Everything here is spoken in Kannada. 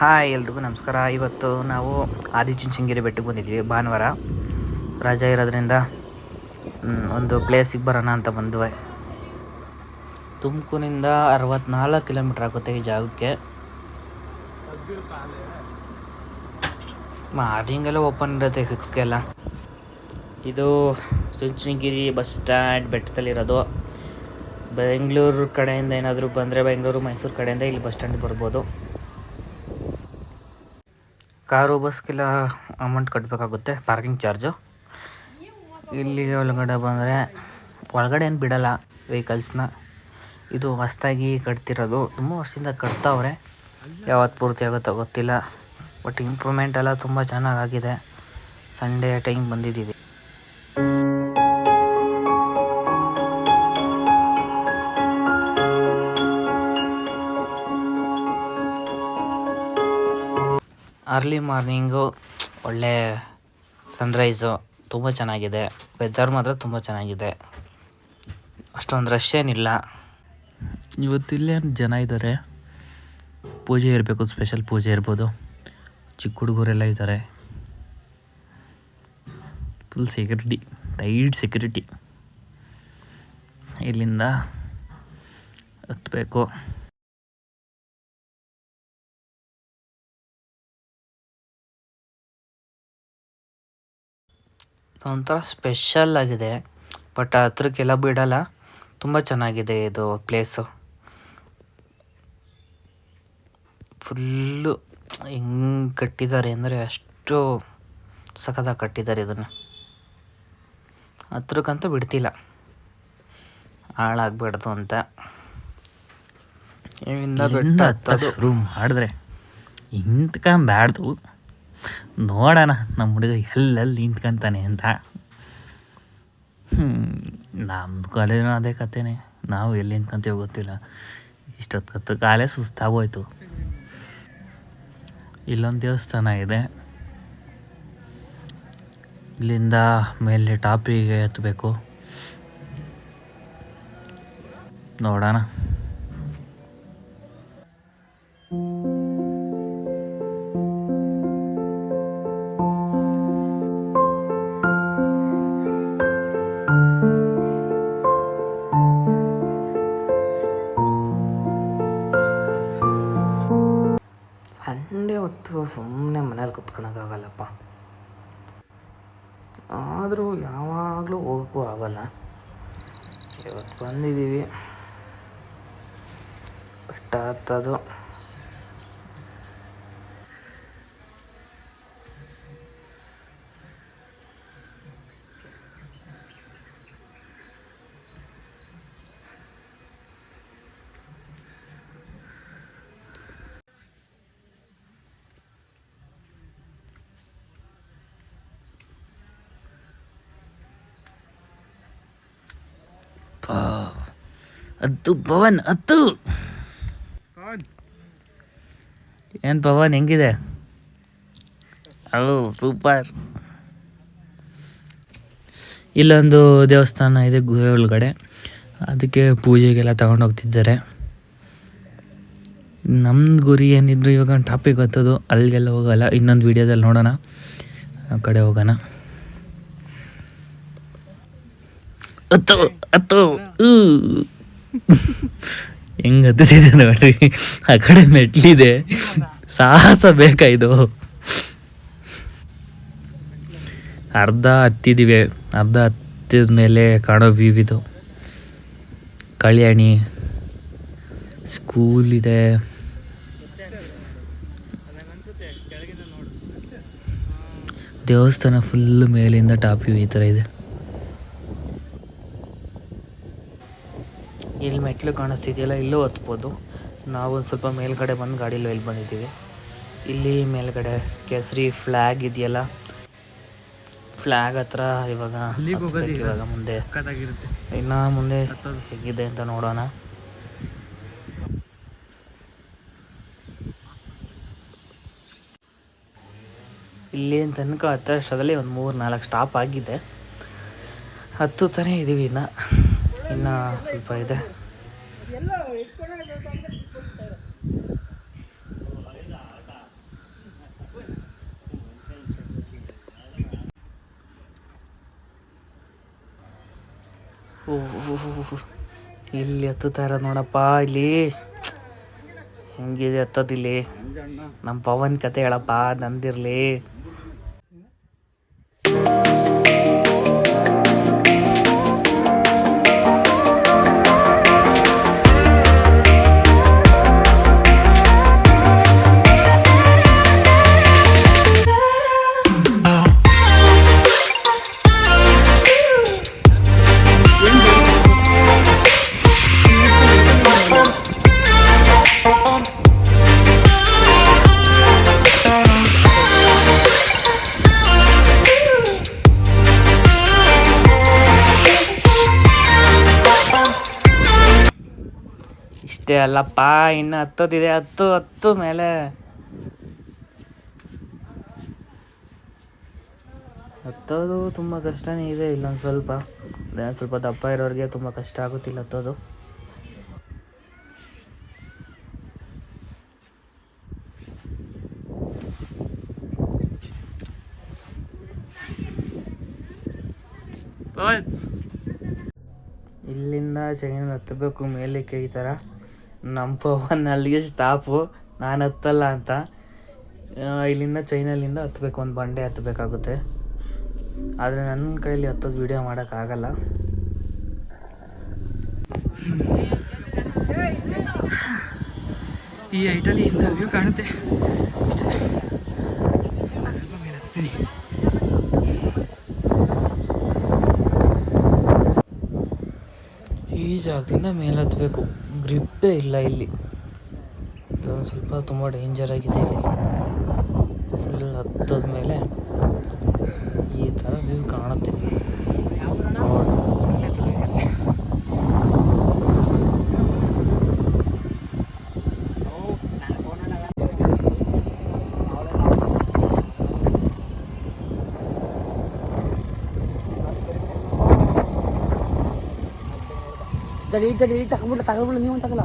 ಹಾಯ್ ಎಲ್ರಿಗೂ ನಮಸ್ಕಾರ. ಇವತ್ತು ನಾವು ಆದಿಚುಂಚನಗಿರಿ ಬೆಟ್ಟಕ್ಕೆ ಬಂದಿದ್ವಿ. ಭಾನುವಾರ ರಜೆ ಇರೋದ್ರಿಂದ ಒಂದು ಪ್ಲೇಸಿಗೆ ಬರೋಣ ಅಂತ ಬಂದ್ವಿ. ತುಮಕೂರಿನಿಂದ 64 ಕಿಲೋಮೀಟ್ರ್ ಆಗುತ್ತೆ ಈ ಜಾಗಕ್ಕೆ. ಮಾರ್ನಿಂಗೆಲ್ಲ ಓಪನ್ ಇರುತ್ತೆ 6 ಇದು ಚುಂಚನಗಿರಿ ಬಸ್ ಸ್ಟ್ಯಾಂಡ್ ಬೆಟ್ಟದಲ್ಲಿರೋದು. ಬೆಂಗಳೂರು ಕಡೆಯಿಂದ ಏನಾದರೂ ಬಂದರೆ ಬೆಂಗಳೂರು ಮೈಸೂರು ಕಡೆಯಿಂದ ಇಲ್ಲಿ ಬಸ್ ಸ್ಟ್ಯಾಂಡಿಗೆ ಬರ್ಬೋದು. ಕಾರು ಬಸ್ಗೆಲ್ಲ ಅಮೌಂಟ್ ಕಟ್ಟಬೇಕಾಗುತ್ತೆ, ಪಾರ್ಕಿಂಗ್ ಚಾರ್ಜು. ಇಲ್ಲಿ ಒಳಗಡೆ ಬಂದರೆ ಒಳಗಡೆ ಏನು ಬಿಡಲ್ಲ ವೆಹಿಕಲ್ಸ್ನ. ಇದು ಹೊಸ್ದಾಗಿ ಕಟ್ತಿರೋದು, ತುಂಬ ವರ್ಷದಿಂದ ಕಟ್ತಾವ್ರೆ. ಯಾವತ್ತು ಪೂರ್ತಿ ಆಗುತ್ತೋ ಗೊತ್ತಿಲ್ಲ. ಬಟ್ ಇಂಪ್ರೂವ್ಮೆಂಟ್ ಎಲ್ಲ ತುಂಬ ಚೆನ್ನಾಗಾಗಿದೆ. ಸಂಡೇ ಟೈಮ್ ಬಂದಿದ್ದೀವಿ. ಅರ್ಲಿ ಮಾರ್ನಿಂಗು ಒಳ್ಳೆ ಸನ್ರೈಸು ತುಂಬ ಚೆನ್ನಾಗಿದೆ. ವೆದರ್ ಮಾತ್ರ ತುಂಬ ಚೆನ್ನಾಗಿದೆ. ಅಷ್ಟೊಂದು ರಶ್ ಏನಿಲ್ಲ. ಇವತ್ತಿಲ್ಲೇ ಜನ ಇದ್ದಾರೆ. ಪೂಜೆ ಇರಬೇಕು, ಸ್ಪೆಷಲ್ ಪೂಜೆ ಇರ್ಬೋದು. ಚಿಕ್ಕ ಹುಡುಗರೆಲ್ಲ ಇದ್ದಾರೆ. Full security, tight security. ಇಲ್ಲಿಂದ ಹತ್ತಬೇಕು. ಒಂಥರ ಸ್ಪೆಷಲ್ ಆಗಿದೆ, ಬಟ್ ಹತ್ರಕ್ಕೆಲ್ಲ ಬಿಡಲ್ಲ. ತುಂಬ ಚೆನ್ನಾಗಿದೆ ಇದು ಪ್ಲೇಸು. ಫುಲ್ಲು ಹೆಂಗೆ ಕಟ್ಟಿದ್ದಾರೆ ಅಂದರೆ ಅಷ್ಟು ಸಖತ್ತಾಗಿ ಕಟ್ಟಿದ್ದಾರೆ. ಇದನ್ನು ಹತ್ರಕ್ಕಂತೂ ಬಿಡ್ತಿಲ್ಲ, ಹಾಳಾಗಬಾರ್ದು ಅಂತ. ಇಲ್ಲಿಂದ ಶುರು ಮಾಡಿದ್ರೆ ನಿಂತ್ಕೊಂಬ್ಯಾಡ್ದು. ನೋಡೋಣ ನಮ್ಮ ಹುಡುಗ ಎಲ್ಲೆಲ್ಲಿ ನಿಂತ್ಕೊಂತಾನೆ ಅಂತ. ನಮ್ಮದು ಕಾಲೇಜು ಅದೇ ಕತೆನೇ. ನಾವು ಎಲ್ಲಿ ನಿಂತ್ಕೊಂತೀವೋ ಗೊತ್ತಿಲ್ಲ. ಇಷ್ಟೊತ್ತು ಕಾಲೇ ಸುಸ್ತಾಗೋಯ್ತು. ಇಲ್ಲೊಂದು ದೇವಸ್ಥಾನ ಇದೆ. ಇಲ್ಲಿಂದ ಮೇಲೆ ಟಾಪಿಗೆ ಹತ್ತಬೇಕು. ನೋಡೋಣ. ಸಂಡೇ ಹೊತ್ತು ಸುಮ್ಮನೆ ಮನೇಲಿ ಕುತ್ಕೊಳಕ್ಕಾಗಲ್ಲಪ್ಪ. ಆದರೂ ಯಾವಾಗಲೂ ಹೋಗೋಕ್ಕೂ ಆಗೋಲ್ಲ. ಇವತ್ತು ಬಂದಿದ್ದೀವಿ. ಬೆಟ್ಟ ಹತ್ತೋದು ಹತ್ತು ಪವನ್ ಹತ್ತು. ಏನು ಪವನ್ ಹೆಂಗಿದೆ? ಹೌದು, ಸೂಪರ್. ಇಲ್ಲೊಂದು ದೇವಸ್ಥಾನ ಇದೆ ಗುಹೆ ಒಳಗಡೆ. ಅದಕ್ಕೆ ಪೂಜೆಗೆಲ್ಲ ತಗೊಂಡೋಗ್ತಿದ್ದಾರೆ. ನಮ್ಮ ಗುರಿ ಏನಿದ್ರು ಇವಾಗ ಟಾಪಿಕ್ ಹತ್ತೋದು. ಅಲ್ಲಿಗೆಲ್ಲ ಹೋಗಲ್ಲ, ಇನ್ನೊಂದು ವೀಡಿಯೋದಲ್ಲಿ ನೋಡೋಣ. ಆ ಕಡೆ ಹೋಗೋಣ. ಹತ್ತು ಹತ್ತು ಹೆಂಗೆ ಹತ್ತಿದೆ ನೋಡ್ರಿ. ಆ ಕಡೆ ಮೆಟ್ಲಿದೆ, ಸಾಹಸ ಬೇಕಾ ಇದು. ಅರ್ಧ ಹತ್ತಿದ್ದೀವಿ. ಅರ್ಧ ಹತ್ತಿದ ಮೇಲೆ ಕಾಣೋ ವ್ಯೂ ಇದು. ಕಲ್ಯಾಣಿ ಸ್ಕೂಲ್ ಇದೆ. ದೇವಸ್ಥಾನ ಫುಲ್ ಮೇಲಿಂದ ಟಾಪ್ ವ್ಯೂ ಈ ಥರ ಇದೆ. ಇಲ್ಲಿ ಮೆಟ್ಲು ಕಾಣಿಸ್ತಿದೆಯಲ್ಲ, ಇಲ್ಲೂ ಹತ್ಬೋದು. ನಾವು ಒಂದು ಸ್ವಲ್ಪ ಮೇಲ್ಗಡೆ ಬಂದು ಗಾಡೀಲಿ ಇಲ್ಲಿ ಬಂದಿದ್ದೀವಿ. ಇಲ್ಲಿ ಮೇಲ್ಗಡೆ ಕೇಸರಿ ಫ್ಲ್ಯಾಗ್ ಇದೆಯಲ್ಲ, ಫ್ಲ್ಯಾಗ್ ಹತ್ರ ಇವಾಗ ಮುಂದೆ ಇನ್ನು ಮುಂದೆ ಹೇಗಿದೆ ಅಂತ ನೋಡೋಣ. ಇಲ್ಲಿ ತನಕ ಹತ್ತಷ್ಟರಲ್ಲಿ ಒಂದು 3-4 ಸ್ಟಾಪ್ ಆಗಿದೆ. ಹತ್ತುತ್ತಾನೆ ಇದ್ದೀವಿ. ಇನ್ನು ಸ್ವಲ್ಪ ಇದೆ. ಓಹ್, ಇಲ್ಲಿ ಹತ್ತುತ್ತಾ ಇರೋದು ನೋಡಪ್ಪ. ಇಲ್ಲಿ ಹೆಂಗಿದೆ ಹತ್ತೋದಿಲ್ಲಿ. ನಮ್ಮ ಪವನ್ ಕತೆ ಹೇಳಪ್ಪ, ನಂದಿರ್ಲಿ. ಇಷ್ಟೇ ಅಲ್ಲಪ್ಪ, ಇನ್ನು ಹತ್ತೋದಿದೆ. ಹತ್ತು ಮೇಲೆ ಹತ್ತೋದು ತುಂಬ ಕಷ್ಟನೇ ಇದೆ. ಇಲ್ಲೊಂದು ಸ್ವಲ್ಪ ದಪ್ಪ ಇರೋರಿಗೆ ತುಂಬ ಕಷ್ಟ ಆಗುತ್ತಿಲ್ಲ ಹತ್ತೋದು. ಇಲ್ಲಿಂದ ಚೈನ ಹತ್ತಬೇಕು ಮೇಲಕ್ಕೆ. ಈ ಥರ ನಮ್ಮ ಪವನ್ ಅಲ್ಲಿಗೆ ಸ್ಟಾಪು, ನಾನು ಹತ್ತಲ್ಲ ಅಂತ. ಇಲ್ಲಿಂದ ಚೈನಲ್ಲಿಂದ ಹತ್ತಬೇಕು, ಒಂದು ಬಂಡೆ ಹತ್ತಬೇಕಾಗುತ್ತೆ. ಆದರೆ ನನ್ನ ಕೈಯಲ್ಲಿ ಹತ್ತೋದು ವೀಡಿಯೋ ಮಾಡೋಕ್ಕಾಗಲ್ಲ. ಈ ಹೈಟಲ್ಲಿ ಇಂಥ ವ್ಯೂ ಕಾಣುತ್ತೆ. ಸ್ವಲ್ಪ ಮೇಲೆ ಹತ್ತೀನಿ. ಈ ಜಾಗದಿಂದ ಮೇಲೆ ಹತ್ತಬೇಕು, ಗ್ರಿಪ್ಪೇ ಇಲ್ಲ ಇಲ್ಲಿ. ಇಲ್ಲೊಂದು ಸ್ವಲ್ಪ ತುಂಬ ಡೇಂಜರ್ ಆಗಿದೆ. ಇಲ್ಲಿ ಫುಲ್ ಹತ್ತದ ಮೇಲೆ ಈ ಥರ ವ್ಯೂ ಕಾಣುತ್ತೆ. ತಗೊಂಡ್ಬಿಡ್ಲ ನೀವು ತಗೊಲ್ಲ.